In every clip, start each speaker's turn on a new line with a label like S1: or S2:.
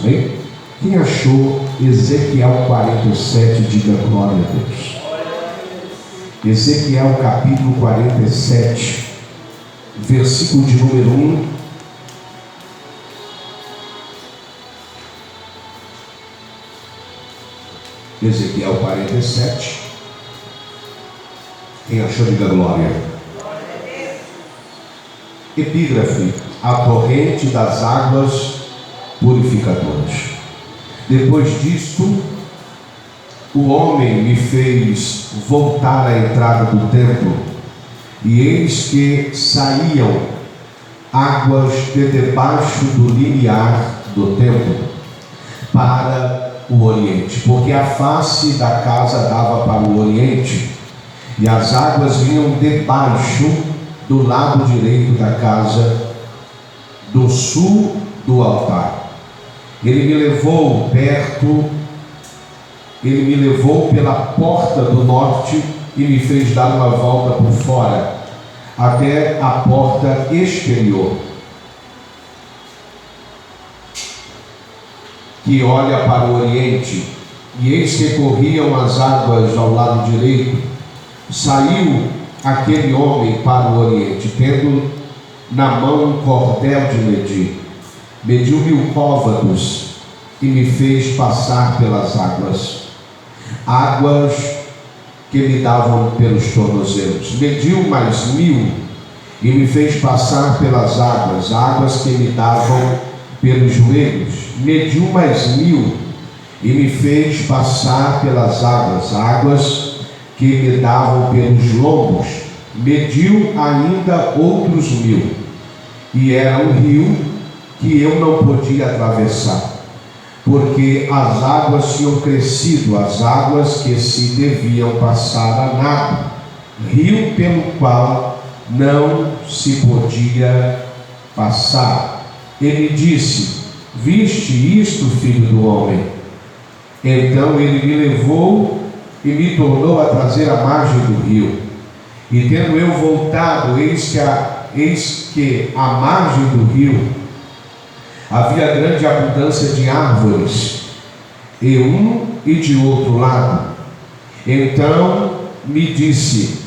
S1: Amém? Quem achou Ezequiel 47, diga glória a Deus. Ezequiel capítulo 47, versículo de número 1. Ezequiel 47. Quem achou, diga glória. Epígrafe: a torrente das águas purificadoras. Depois disto, o homem me fez voltar à entrada do templo, e eis que saíam águas de debaixo do limiar do templo para o oriente, porque a face da casa dava para o oriente, e as águas vinham debaixo do lado direito da casa, do sul do altar. Ele me levou pela porta do norte e me fez dar uma volta por fora, até a porta exterior, que olha para o oriente, e eis que corriam as águas ao lado direito. Saiu aquele homem para o oriente, tendo na mão um cordel de medir. Mediu 1000 côvados e me fez passar pelas águas que me davam pelos tornozelos. Mediu mais 1000 e me fez passar pelas águas que me davam pelos joelhos. Mediu mais 1000 e me fez passar pelas águas que me davam pelos lombos. Mediu ainda outros 1000, e era um rio que eu não podia atravessar, porque as águas tinham crescido, as águas que se deviam passar a nado, rio pelo qual não se podia passar. Ele disse: viste isto, filho do homem? Então ele me levou e me tornou a trazer à margem do rio. E tendo eu voltado, eis que à margem do rio havia grande abundância de árvores, e um e de outro lado. Então me disse: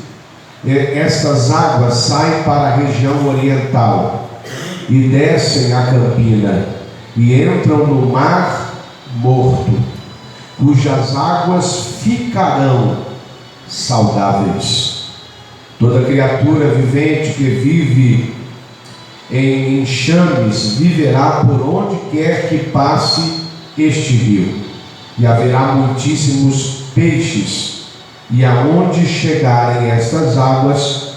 S1: estas águas saem para a região oriental e descem a campina e entram no mar morto, cujas águas ficarão saudáveis. Toda criatura vivente que vive em enxames viverá por onde quer que passe este rio, e haverá muitíssimos peixes, e aonde chegarem estas águas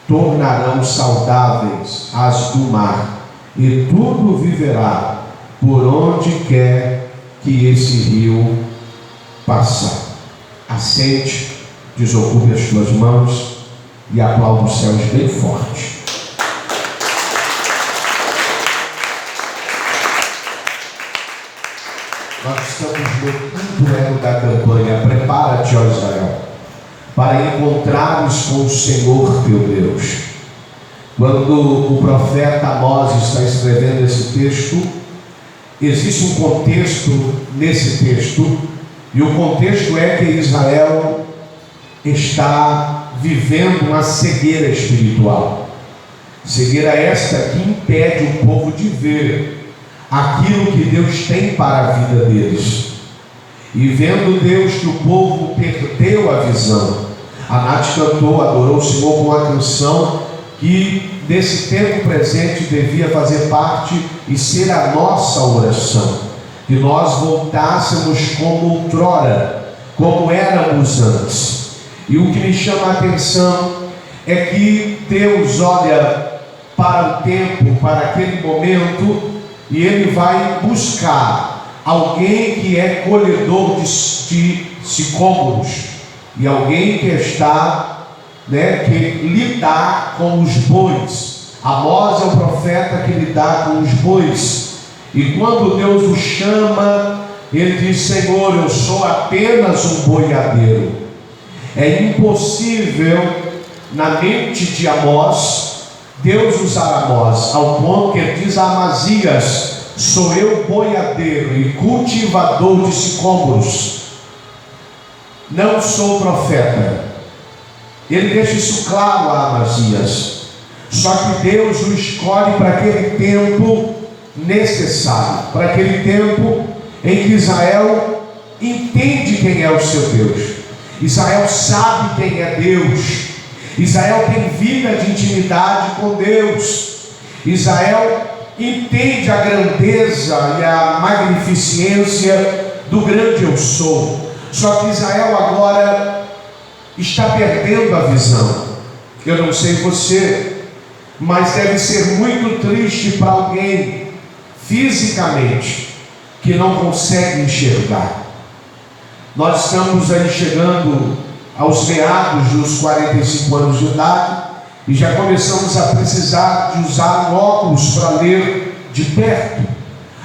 S1: tornarão saudáveis as do mar, e tudo viverá por onde quer que esse rio passar. Assente, desocupe as suas mãos e aplaude os céus bem forte. Nós estamos no quinto elo da campanha Prepara-te, ó Israel, para encontrares com o Senhor teu Deus. Quando o profeta Amós está escrevendo esse texto, existe um contexto nesse texto, e o contexto é que Israel está vivendo uma cegueira espiritual. Cegueira esta que impede o povo de ver aquilo que Deus tem para a vida deles. E vendo Deus que o povo perdeu a visão, a Nath cantou, adorou o Senhor com uma canção que nesse tempo presente devia fazer parte e ser a nossa oração, que nós voltássemos como outrora, como éramos antes. E o que me chama a atenção é que Deus olha para o tempo, para aquele momento, e Ele vai buscar alguém que é colhedor de sicômoros, e alguém que está, que lidar com os bois. Amós é o profeta que lidar com os bois, e quando Deus o chama, ele diz: Senhor, eu sou apenas um boiadeiro. É impossível, na mente de Amós, Deus usar Amós, ao ponto que ele diz a Amazias: sou eu boiadeiro e cultivador de sicômoros, não sou profeta. Ele deixa isso claro a Amazias. Só que Deus o escolhe para aquele tempo necessário, para aquele tempo em que Israel entende quem é o seu Deus. Israel sabe quem é Deus. Israel tem vida de intimidade com Deus. Israel entende a grandeza e a magnificência do grande eu sou. Só que Israel agora está perdendo a visão. Eu não sei você, mas deve ser muito triste para alguém fisicamente que não consegue enxergar. Nós estamos aí chegando aos meados dos 45 anos de idade e já começamos a precisar de usar óculos para ler de perto.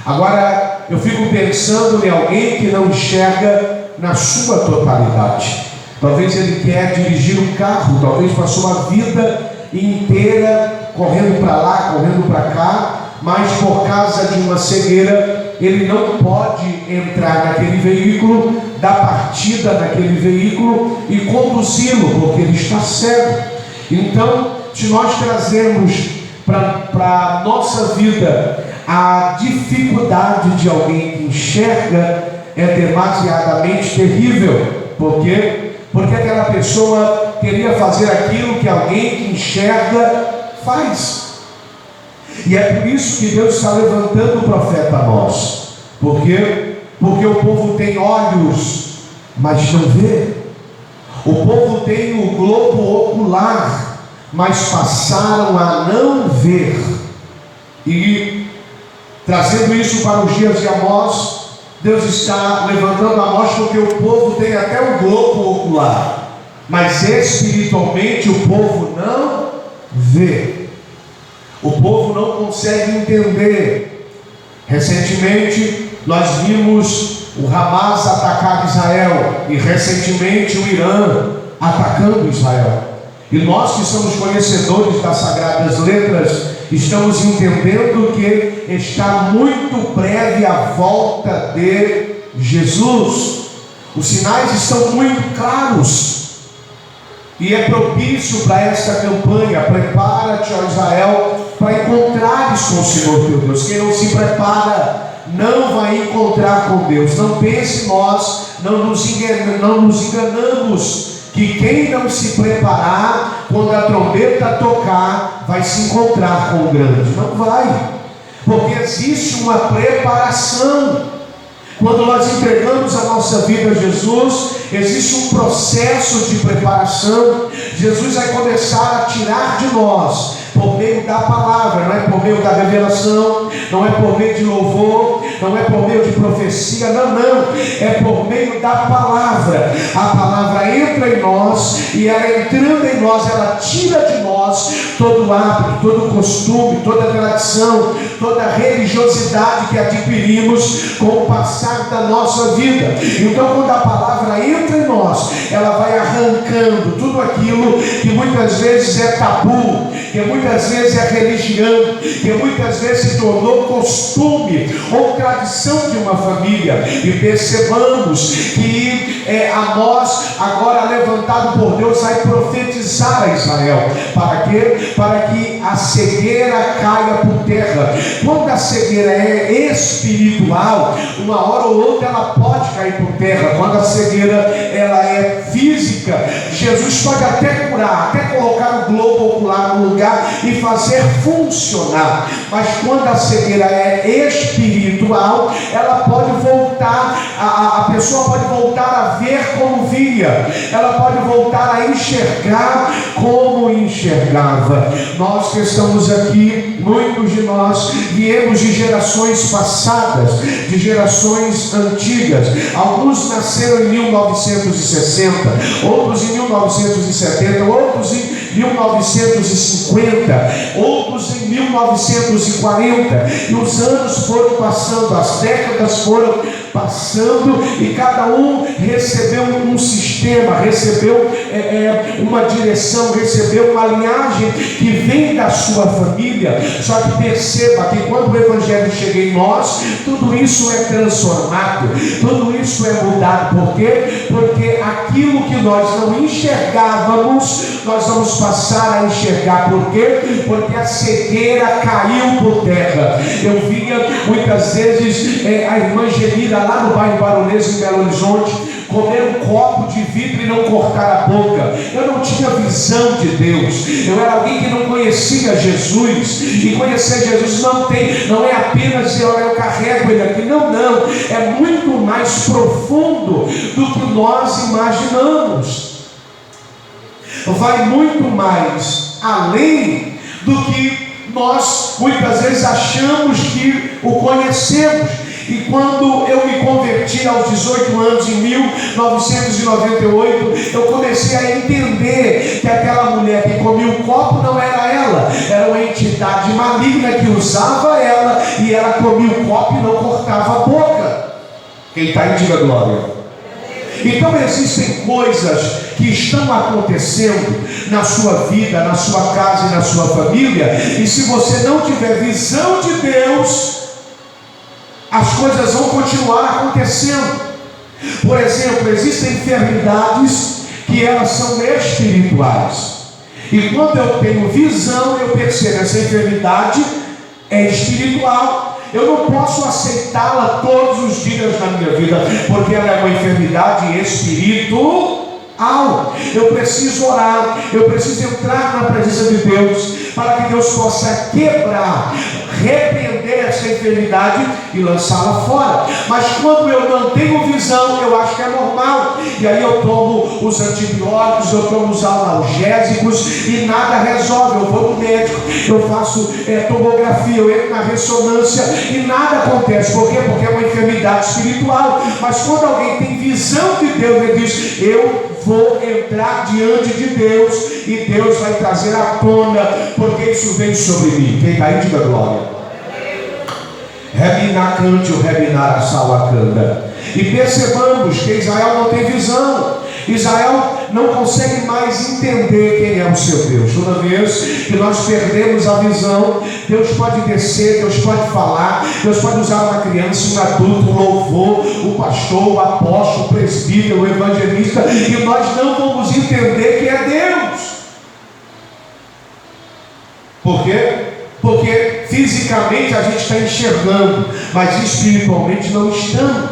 S1: Agora eu fico pensando em alguém que não enxerga na sua totalidade. Talvez ele quer dirigir um carro, talvez passou a vida inteira correndo para lá, correndo para cá, mas por causa de uma cegueira ele não pode entrar naquele veículo, dar partida naquele veículo e conduzi-lo, porque ele está cego. Então, se nós trazermos para a nossa vida a dificuldade de alguém que enxerga, é demasiadamente terrível. Por quê? Porque aquela pessoa queria fazer aquilo que alguém que enxerga faz. E é por isso que Deus está levantando o profeta Amós. Por quê? Porque o povo tem olhos, mas não vê. O povo tem o globo ocular, mas passaram a não ver. E trazendo isso para os dias de Amós, Deus está levantando Amós porque o povo tem até o globo ocular, mas espiritualmente o povo não vê. O povo não consegue entender. Recentemente nós vimos o Hamas atacar Israel e recentemente o Irã atacando Israel. E nós que somos conhecedores das Sagradas Letras estamos entendendo que está muito breve a volta de Jesus. Os sinais estão muito claros. E é propício para esta campanha. Prepara-te, ó Israel, para encontrares com o Senhor teu Deus. Quem não se prepara não vai encontrar com Deus. Não pense nós, não nos enganamos, que quem não se preparar, quando a trombeta tocar, vai se encontrar com o grande. Não vai, porque existe uma preparação. Quando nós entregamos a nossa vida a Jesus, existe um processo de preparação. Jesus vai começar a tirar de nós, por meio da palavra, não é por meio da revelação, não é por meio de louvor, não é por meio de profecia, não, é por meio da palavra. A palavra entra em nós, e ela entrando em nós, ela tira de nós todo hábito, todo costume, toda tradição, toda religiosidade que adquirimos com o passar da nossa vida. Então, quando a palavra entra em nós, ela vai arrancando tudo aquilo que muitas vezes é tabu, que muitas vezes é religião, que muitas vezes se tornou costume ou tradição de uma família. E percebamos que Amós, agora levantado por Deus, vai profetizar a Israel. Para quê? Para que a cegueira caia por terra. Quando a cegueira é espiritual, uma hora ou outra ela pode cair por terra. Quando a cegueira ela é física, Jesus pode até curar, até colocar o globo ocular no lugar e fazer funcionar. Mas quando a cegueira é espiritual, ela pode voltar, a pessoa pode voltar a ver como via, ela pode voltar a enxergar como enxergava. Nós que estamos aqui, muitos de nós viemos de gerações passadas, de gerações antigas. Alguns nasceram em 1960, outros em 1970, outros em 1950, outros em 1940, e os anos foram passando, as décadas foram passando, e cada um recebeu um sistema, recebeu uma direção, recebeu uma linhagem que vem da sua família. Só que perceba que quando o Evangelho chega em nós, tudo isso é transformado, tudo isso é mudado. Por quê? Porque aquilo que nós não enxergávamos, nós vamos passar a enxergar. Por quê? Porque a cegueira caiu por terra. Eu via muitas vezes a irmã Genira lá no bairro Baronesa, em Belo Horizonte, comer um copo de vidro e não cortar a boca. Eu não tinha visão de Deus. Eu era alguém que não conhecia Jesus. E conhecer Jesus não é apenas dizer, olha, eu carrego ele aqui. Não. É muito mais profundo do que nós imaginamos. Vai muito mais além do que nós muitas vezes achamos que o conhecemos. E quando eu me converti aos 18 anos, em 1998, eu comecei a entender que aquela mulher que comia o copo não era ela, era uma entidade maligna que usava ela, e ela comia o copo e não cortava a boca. Quem está aí, diga glória. Então existem coisas que estão acontecendo na sua vida, na sua casa e na sua família, e se você não tiver visão de Deus, as coisas vão continuar acontecendo. Por exemplo, existem enfermidades que elas são espirituais, e quando eu tenho visão, eu percebo essa enfermidade é espiritual. Eu não posso aceitá-la todos os dias na minha vida, porque ela é uma enfermidade espiritual. Eu preciso orar, eu preciso entrar na presença de Deus, para que Deus possa quebrar, repreender essa enfermidade e lançá-la fora. Mas quando eu não tenho visão, eu acho que é normal, e aí eu tomo os antibióticos, eu tomo os analgésicos e nada resolve. Eu vou no médico, eu faço tomografia, eu entro na ressonância e nada acontece. Por quê? Porque é uma enfermidade espiritual. Mas quando alguém tem visão de Deus, ele diz, eu vou entrar diante de Deus, e Deus vai trazer à tona, porque isso vem sobre mim. Quem está aí, diga glória. Rebinacante ou rebinaraçauacanda. E percebamos que Israel não tem visão. Israel não consegue mais entender quem é o seu Deus. Toda vez que nós perdemos a visão, Deus pode descer, Deus pode falar, Deus pode usar uma criança, um adulto, um louvor, o pastor, o apóstolo, o presbítero, o evangelista, e nós não vamos entender quem é Deus. Por quê? Porque fisicamente a gente está enxergando, mas espiritualmente não estamos.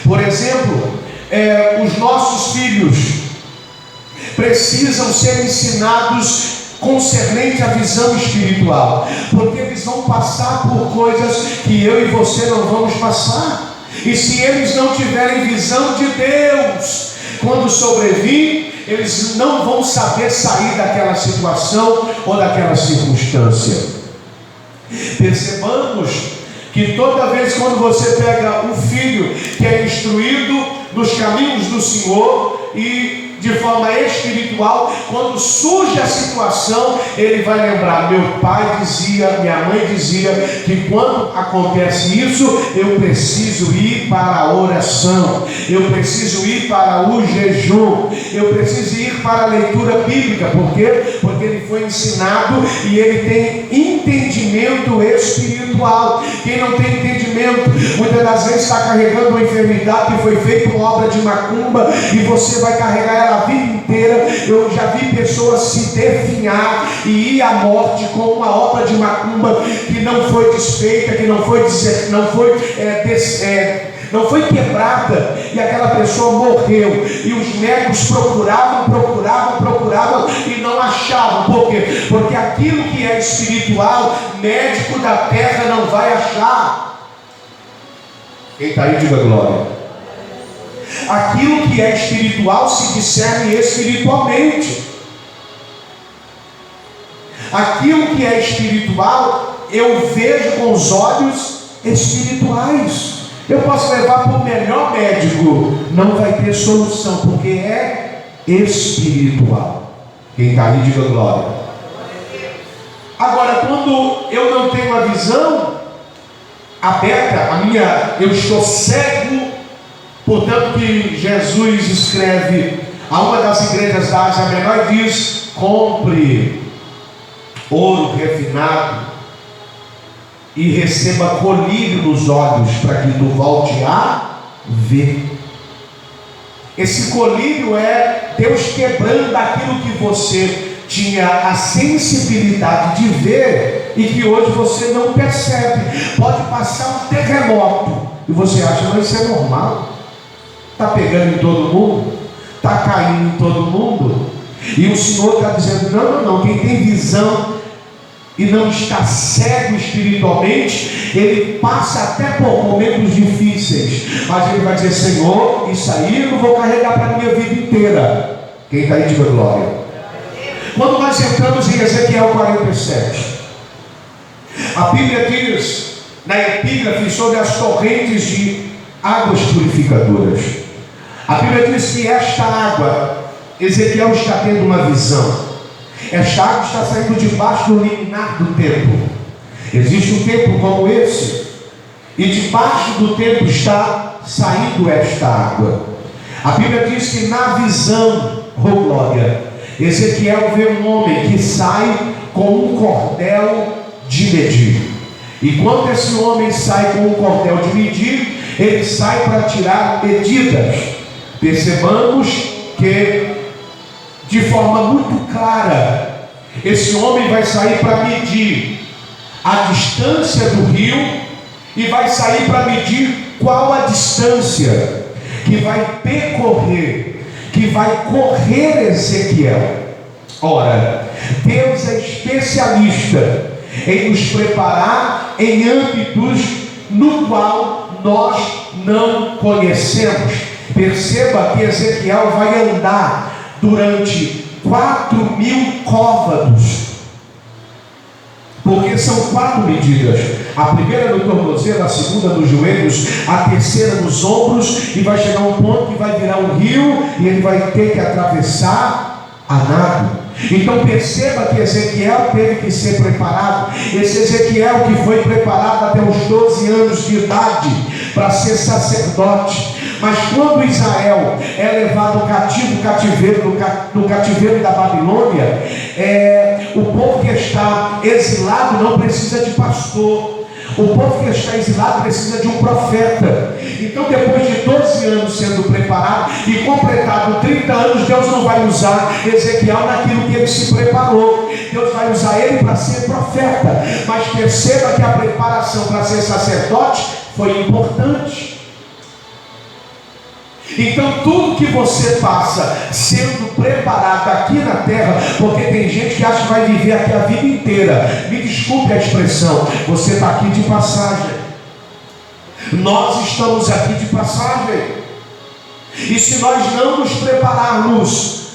S1: Por exemplo, os nossos filhos precisam ser ensinados concernente à visão espiritual, porque eles vão passar por coisas que eu e você não vamos passar. E se eles não tiverem visão de Deus, quando sobrevir, eles não vão saber sair daquela situação ou daquela circunstância. Percebamos que toda vez quando você pega um filho que é instruído nos caminhos do Senhor e de forma espiritual, quando surge a situação, ele vai lembrar, meu pai dizia, minha mãe dizia, que quando acontece isso, eu preciso ir para a oração, eu preciso ir para o jejum, eu preciso ir para a leitura bíblica. Por quê? Porque ele foi ensinado e ele tem entendimento espiritual. Quem não tem entendimento, muitas das vezes está carregando uma enfermidade que foi feita uma obra de macumba, e você vai carregar ela a vida inteira. Eu já vi pessoas se definhar e ir à morte com uma obra de macumba que não foi desfeita, que não foi quebrada, e aquela pessoa morreu, e os médicos procuravam e não achavam. Por quê? Porque aquilo que é espiritual, médico da terra não vai achar. Quem está aí, diga glória. Aquilo que é espiritual se discerne espiritualmente. Aquilo que é espiritual eu vejo com os olhos espirituais. Eu posso levar para o melhor médico, não vai ter solução, porque é espiritual. Quem está aí, diga glória. Agora, quando eu não tenho a visão aberta, eu estou cego. Portanto que Jesus escreve a uma das igrejas da Ásia Menor e diz: compre ouro refinado e receba colírio nos olhos, para que tu volte a ver. Esse colírio é Deus quebrando aquilo que você tinha a sensibilidade de ver e que hoje você não percebe. Pode passar um terremoto e você acha, mas isso é normal, está pegando em todo mundo, está caindo em todo mundo. E o Senhor está dizendo: não, quem tem visão e não está cego espiritualmente, ele passa até por momentos difíceis, mas ele vai dizer: Senhor, isso aí eu não vou carregar para a minha vida inteira. Quem está aí, diga glória. Quando nós entramos em Ezequiel 47, a Bíblia diz, na epígrafe, sobre as torrentes de águas purificadoras. A Bíblia diz que esta água, Ezequiel está tendo uma visão. Esta água está saindo debaixo do liminar do templo. Existe um templo como esse, e debaixo do templo está saindo esta água. A Bíblia diz que na visão, oh glória, Ezequiel vê um homem que sai com um cordel de medir. E quando esse homem sai com um cordel de medir, ele sai para tirar medidas. Percebamos que, de forma muito clara, esse homem vai sair para medir a distância do rio e vai sair para medir qual a distância que vai percorrer, que vai correr Ezequiel. Ora, Deus é especialista em nos preparar em âmbitos no qual nós não conhecemos. Perceba que Ezequiel vai andar durante 4.000 côvados, porque são 4 medidas: a primeira no tornozelo, a segunda nos joelhos, a terceira nos ombros, e vai chegar um ponto que vai virar um rio e ele vai ter que atravessar a nado. Então perceba que Ezequiel teve que ser preparado. Esse Ezequiel que foi preparado até os 12 anos de idade para ser sacerdote. Mas quando Israel é levado cativo no cativeiro da Babilônia, o povo que está exilado não precisa de pastor. O povo que está exilado precisa de um profeta. Então, depois de 12 anos sendo preparado e completado 30 anos, Deus não vai usar Ezequiel naquilo que ele se preparou. Deus vai usar ele para ser profeta. Mas perceba que a preparação para ser sacerdote foi importante. Então tudo que você passa sendo preparado aqui na terra, porque tem gente que acha que vai viver aqui a vida inteira, me desculpe a expressão, você está aqui de passagem. Nós estamos aqui de passagem. E se nós não nos prepararmos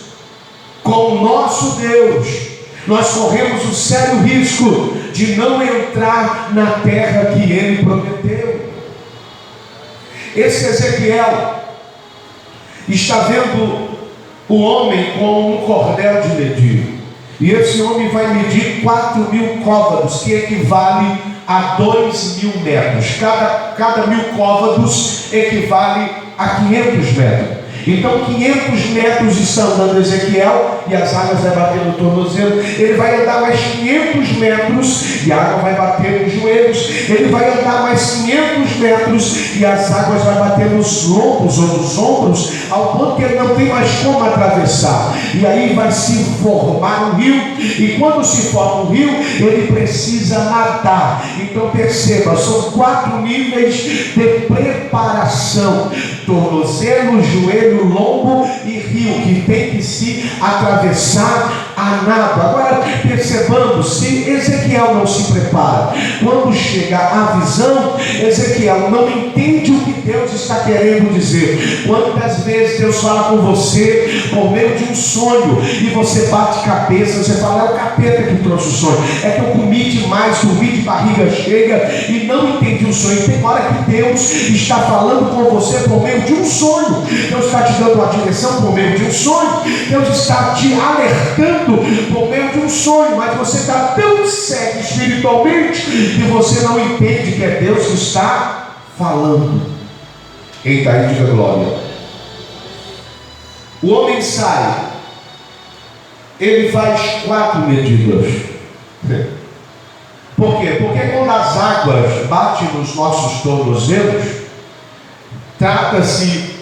S1: com o nosso Deus, nós corremos o sério risco de não entrar na terra que Ele prometeu. Esse Ezequiel está vendo o homem com um cordel de medir, e esse homem vai medir 4.000 côvados, que equivale a 2.000 metros. Cada 1.000 côvados equivale a 500 metros. Então 500 metros está andando Ezequiel, e as águas vai bater no tornozelo. Ele vai andar mais 500 metros e a água vai bater nos joelhos. Ele vai andar mais 500 metros e as águas vai bater nos lombos ou nos ombros, ao ponto que ele não tem mais como atravessar. E aí vai se formar um rio, e quando se forma um rio, ele precisa nadar. Então perceba, são 4 níveis de preparação: tornozelo, joelho, lombo e rio, que tem que se atravessar a nado. Agora percebamos, se Ezequiel não se prepara, quando chega a visão, Ezequiel não entende o que Deus está querendo dizer. Quantas vezes Deus fala com você por meio de um sonho, e você bate cabeça, você fala: é o capeta que trouxe o sonho, é que eu comi demais, dormi de barriga cheia e não entendi o sonho. Tem hora que Deus está falando com você por meio de um sonho. Deus está te dando uma direção por meio de um sonho. Deus está te alertando por meio de um sonho, mas você está tão cego espiritualmente que você não entende que é Deus que está falando. Quem está aí, diga glória. O homem sai, ele faz 4 medidas. Por quê? Porque quando as águas batem nos nossos tornozelos, trata-se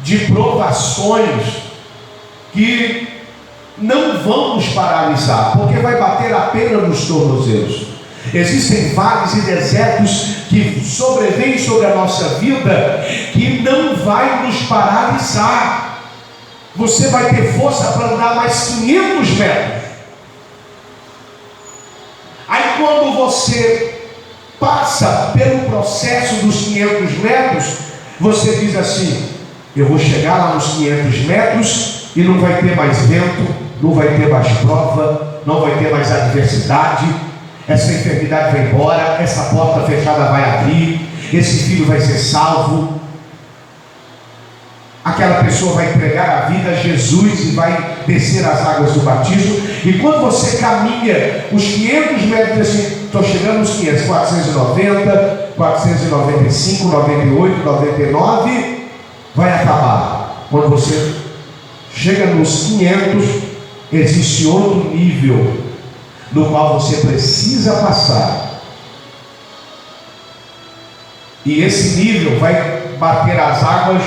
S1: de provações que não vão nos paralisar, porque vai bater apenas nos tornozelos. Existem vales e desertos que sobrevêm sobre a nossa vida, que não vai nos paralisar. Você vai ter força para andar mais 500 metros. Aí quando você passa pelo processo dos 500 metros, você diz assim: eu vou chegar lá nos 500 metros e não vai ter mais vento, não vai ter mais prova, não vai ter mais adversidade, essa enfermidade vai embora, essa porta fechada vai abrir, esse filho vai ser salvo, aquela pessoa vai entregar a vida a Jesus e vai descer as águas do batismo. E quando você caminha os 500 metros, assim, estou chegando nos 500, 490, 495, 98, 99, vai acabar. Quando você chega nos 500, existe outro nível no qual você precisa passar. E esse nível vai bater as águas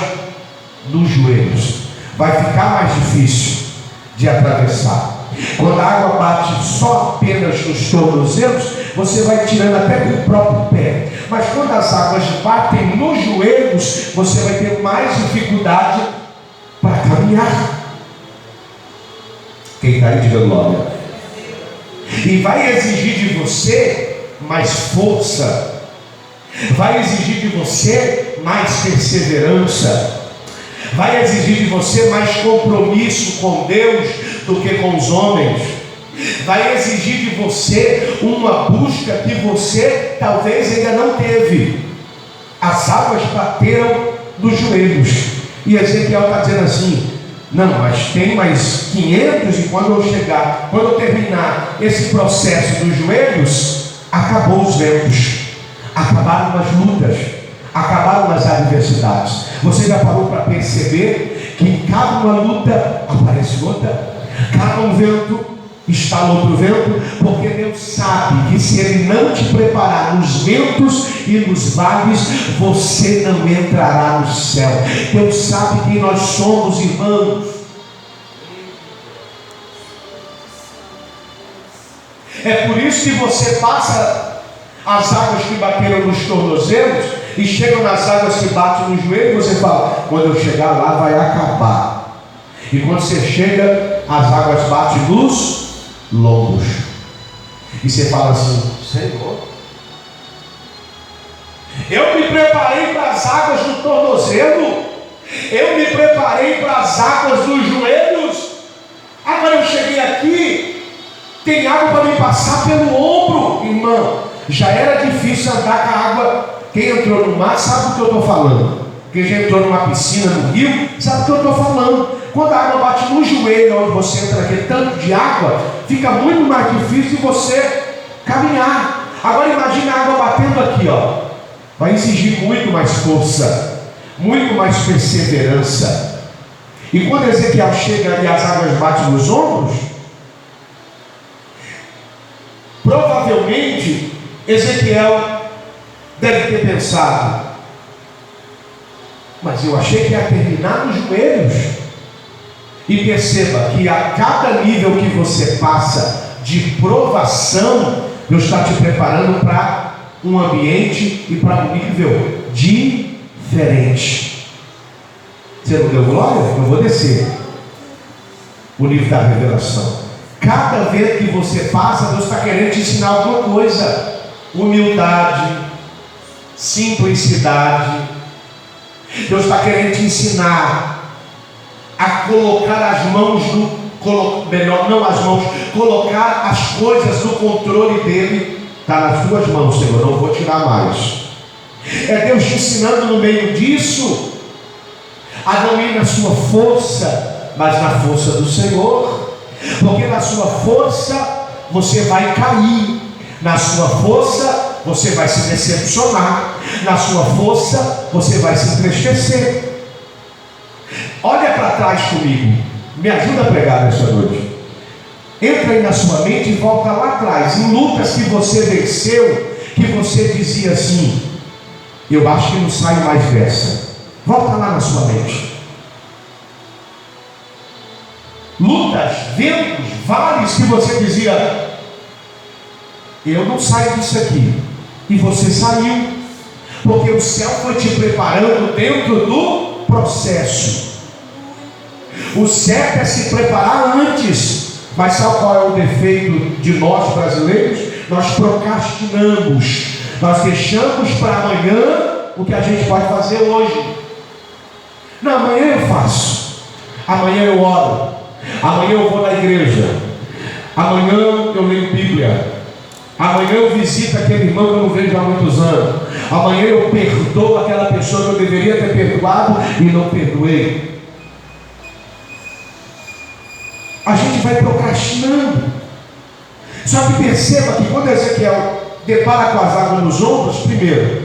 S1: nos joelhos. Vai ficar mais difícil de atravessar. Quando a água bate só apenas nos tornozelos, você vai tirando até com o próprio pé. Mas quando as águas batem nos joelhos, você vai ter mais dificuldade para caminhar. Quem está aí, diga glória. E vai exigir de você mais força, vai exigir de você mais perseverança, vai exigir de você mais compromisso com Deus do que com os homens, vai exigir de você uma busca que você talvez ainda não teve. As águas bateram nos joelhos, e Ezequiel está dizendo assim: não, mas tem mais 500, e quando eu chegar, quando eu terminar esse processo dos joelhos, acabou os ventos, acabaram as lutas, acabaram as adversidades. Você já parou para perceber que em cada uma luta aparece outra, cada um vento instala outro vento, porque Deus sabe que se Ele não te preparar nos ventos e nos vales, você não entrará no céu. Deus sabe quem nós somos, irmãos. É por isso que você passa as águas que bateram nos tornozelos e chegam nas águas que batem no joelho, e você fala: quando eu chegar lá vai acabar. E quando você chega, as águas batem nos lombos, e você fala assim: Senhor, eu me preparei para as águas do tornozelo, eu me preparei para as águas dos joelhos, agora eu cheguei aqui, tem água para me passar pelo ombro. Irmão, já era difícil andar com a água. Quem entrou no mar sabe o que eu estou falando. Quem já entrou numa piscina no rio sabe o que eu estou falando. Quando a água bate no joelho, onde você entra aquele tanto de água, fica muito mais difícil de você caminhar. Agora imagine a água batendo aqui, ó. Vai exigir muito mais força, muito mais perseverança. E quando Ezequiel chega e as águas batem nos ombros, provavelmente Ezequiel deve ter pensado: mas eu achei que ia terminar nos joelhos. E perceba que a cada nível que você passa de provação, Deus está te preparando para um ambiente e para um nível diferente. Você não deu glória? Eu vou descer o nível da revelação. Cada vez que você passa, Deus está querendo te ensinar alguma coisa. Humildade, simplicidade. Deus está querendo te ensinar a colocar as mãos colocar as coisas no controle dele. Está nas tuas mãos, Senhor, não vou tirar mais. É Deus te ensinando no meio disso a não ir na sua força, mas na força do Senhor. Porque na sua força você vai cair, na sua força você vai se decepcionar, na sua força você vai se entristecer. Olha para atrás comigo. Me ajuda a pregar nessa noite. Entra aí na sua mente e volta lá atrás, em lutas que você venceu, que você dizia assim: eu acho que não saio mais dessa. Volta lá na sua mente. Lutas, ventos, vales que você dizia: eu não saio disso aqui. E você saiu, porque o céu foi te preparando dentro do processo. O certo é se preparar antes. Mas sabe qual é o defeito de nós brasileiros? Nós procrastinamos. Nós deixamos para amanhã o que a gente pode fazer hoje. Não, amanhã eu faço. Amanhã eu oro. Amanhã eu vou na igreja. Amanhã eu leio Bíblia. Amanhã eu visito aquele irmão que eu não vejo há muitos anos. Amanhã eu perdoo aquela pessoa que eu deveria ter perdoado e não perdoei. A gente vai procrastinando. Só que perceba que quando Ezequiel depara com as águas nos ombros, primeiro,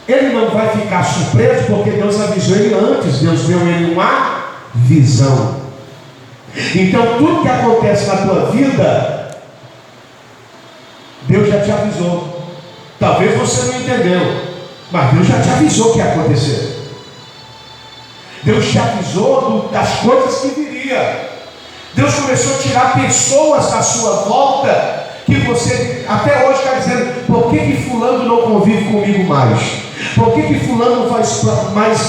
S1: ele não vai ficar surpreso, porque Deus avisou ele antes. Deus deu ele uma visão. Então tudo que acontece na tua vida, Deus já te avisou. Talvez você não entendeu, mas Deus já te avisou que ia acontecer. Deus te avisou das coisas que viria. Deus começou a tirar pessoas da sua volta, que você até hoje está dizendo: por que fulano não convive comigo mais? Por que fulano não faz mais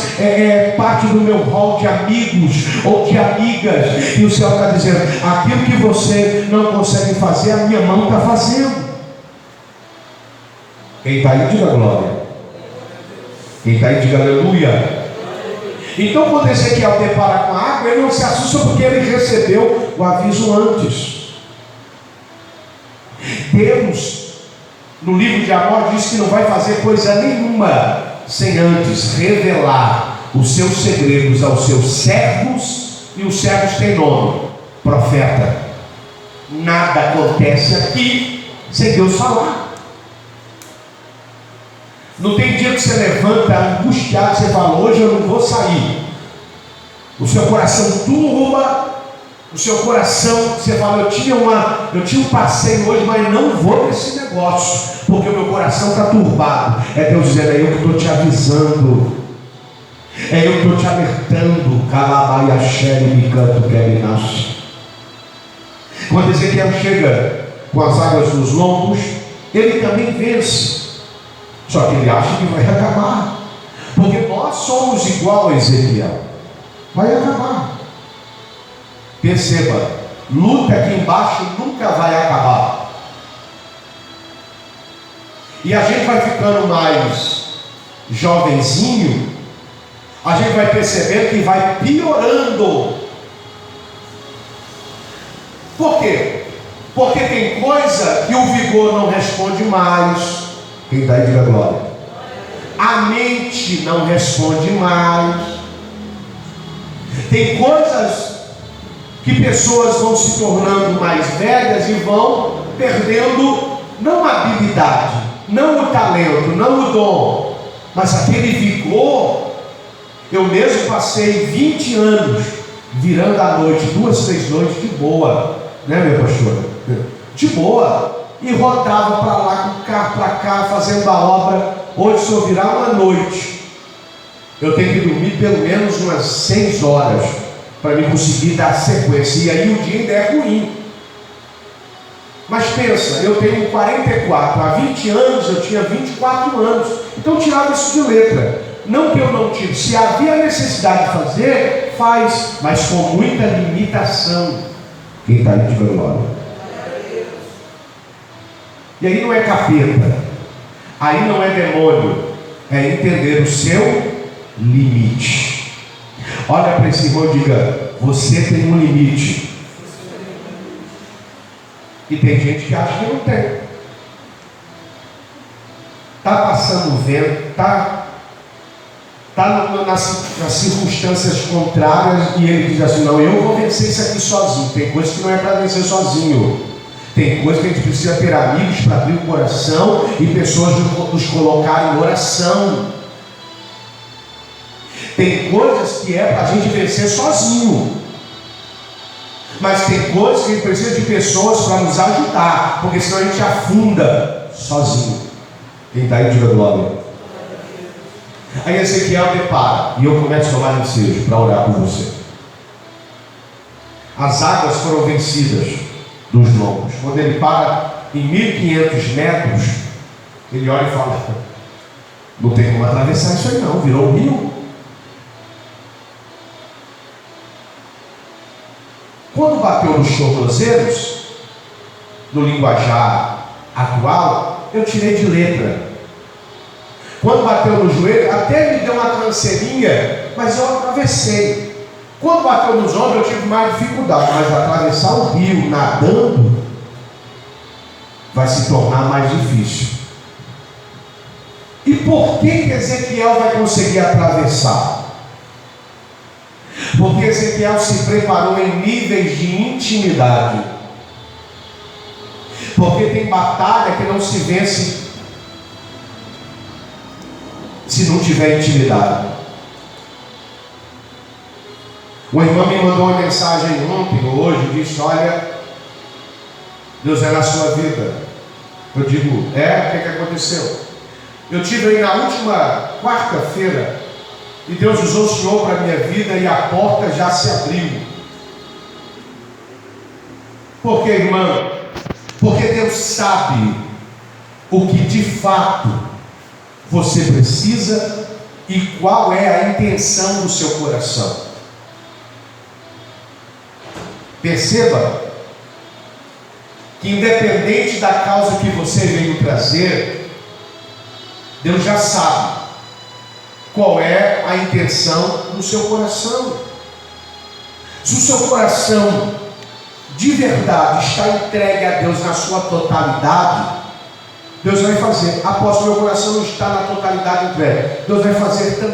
S1: parte do meu hall de amigos ou de amigas? E o céu está dizendo: aquilo que você não consegue fazer, a minha mão está fazendo. Quem está aí, diga glória. Quem está aí, diga aleluia. Então, quando Ezequiel depara com a água, ele não se assusta, porque ele recebeu o aviso antes. Deus, no livro de Amós, diz que não vai fazer coisa nenhuma sem antes revelar os seus segredos aos seus servos, e os servos têm nome: profeta. Nada acontece aqui sem Deus falar. Não tem dia que você levanta angustiado, você fala: hoje eu não vou sair. O seu coração turba, o seu coração, você fala: eu tinha um passeio hoje, mas não vou nesse negócio, porque o meu coração está turbado. É Deus dizendo: é eu que estou te avisando, é eu que estou te alertando. Quando Ezequiel chega com as águas nos lombos, ele também vence. Só que ele acha que vai acabar, porque nós somos igual a Ezequiel. Vai acabar. Perceba, luta aqui embaixo nunca vai acabar. E a gente vai ficando mais jovenzinho, a gente vai perceber que vai piorando. Por quê? Porque tem coisa que o vigor não responde mais. Quem está aí, diga glória. A mente não responde mais. Tem coisas que pessoas vão se tornando mais velhas e vão perdendo, não a habilidade, não o talento, não o dom, mas aquele vigor. Eu mesmo passei 20 anos virando à noite, 2, 3 noites de boa, né, minha pastora? De boa. E rodava para lá, com o carro para cá, fazendo a obra. Hoje, se eu virar uma noite, eu tenho que dormir pelo menos umas 6 horas para me conseguir dar sequência. E aí o dia ainda é ruim. Mas pensa, eu tenho 44, há 20 anos eu tinha 24 anos. Então eu tirava isso de letra. Não que eu não tire, se havia necessidade de fazer, faz, mas com muita limitação. Quem está aí, diga glória. E aí não é capeta, aí não é demônio, é entender o seu limite. Olha para esse irmão e diga: você tem um limite. E tem gente que acha que não tem. Está passando o vento, está nas circunstâncias contrárias, e ele diz assim: não, eu vou vencer isso aqui sozinho. Tem coisa que não é para vencer sozinho. Tem coisa que a gente precisa ter amigos para abrir o coração e pessoas nos colocar em oração. Tem coisas que é para a gente vencer sozinho. Mas tem coisas que a gente precisa de pessoas para nos ajudar, porque senão a gente afunda sozinho. Quem está aí, diga glória. Aí Ezequiel depara, e eu começo a tomar ensejo para orar por você. As águas foram vencidas dos lombos. Quando ele para em 1500 metros, ele olha e fala: não tem como atravessar isso aí não, virou um rio. Quando bateu nos tornozelos, no linguajar atual, eu tirei de letra. Quando bateu no joelho, até me deu uma canseirinha, mas eu atravessei. Quando bateu nos ombros, eu tive mais dificuldade, mas atravessar o rio nadando vai se tornar mais difícil. E por que Ezequiel vai conseguir atravessar? Porque Ezequiel se preparou em níveis de intimidade. Porque tem batalha que não se vence se não tiver intimidade. O irmão me mandou uma mensagem ontem ou hoje, disse: olha, Deus é na sua vida. Eu digo: o que aconteceu? Eu tive aí na última quarta-feira, e Deus usou o Senhor para a minha vida, e a porta já se abriu. Por que, irmão? Porque Deus sabe o que de fato você precisa e qual é a intenção do seu coração. Perceba que independente da causa que você veio trazer, Deus já sabe qual é a intenção do seu coração. Se o seu coração de verdade está entregue a Deus na sua totalidade, Deus vai fazer. Apóstolo, meu coração não está na totalidade entregue. Deus vai fazer também.